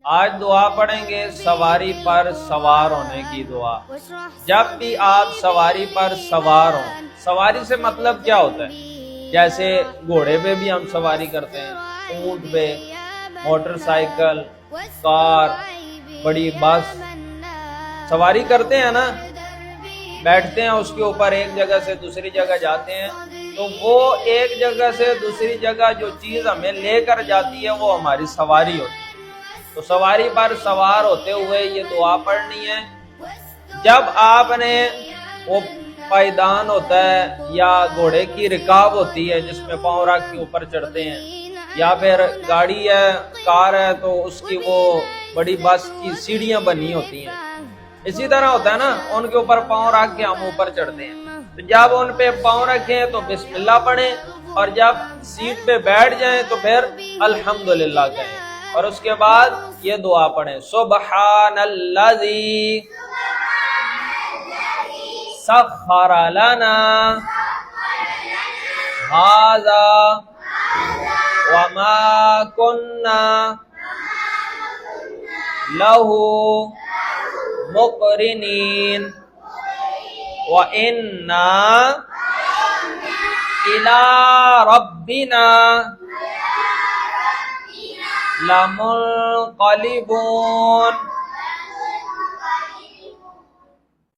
آج دعا پڑھیں گے سواری پر سوار ہونے کی دعا۔ جب بھی آپ سواری پر سوار ہوں، سواری سے مطلب کیا ہوتا ہے؟ جیسے گھوڑے پہ بھی ہم سواری کرتے ہیں، اونٹ پہ، موٹر سائیکل، کار، بڑی بس، سواری کرتے ہیں نا، بیٹھتے ہیں اس کے اوپر، ایک جگہ سے دوسری جگہ جاتے ہیں، تو وہ ایک جگہ سے دوسری جگہ جو چیز ہمیں لے کر جاتی ہے وہ ہماری سواری ہوتی ہے۔ تو سواری پر سوار ہوتے ہوئے یہ دعا پڑھنی ہے۔ جب آپ نے وہ پائیدان ہوتا ہے یا گھوڑے کی رکاب ہوتی ہے جس میں پاؤں رکھ کے اوپر چڑھتے ہیں، یا پھر گاڑی ہے، کار ہے تو اس کی وہ بڑی بس کی سیڑھیاں بنی ہوتی ہیں، اسی طرح ہوتا ہے نا، ان کے اوپر پاؤں رکھ کے ہم اوپر چڑھتے ہیں۔ تو جب ان پہ پاؤں رکھیں تو بسم اللہ پڑھیں، اور جب سیٹ پہ بیٹھ جائیں تو پھر الحمدللہ کہیں، اور اس کے بعد یہ دعا پڑھیں، سبحان الذی سخر لنا ھذا وما کننا لہ مقرنین وَإِنَّا إِلَىٰ رَبِّنَا لَمُنقَلِبُونَ۔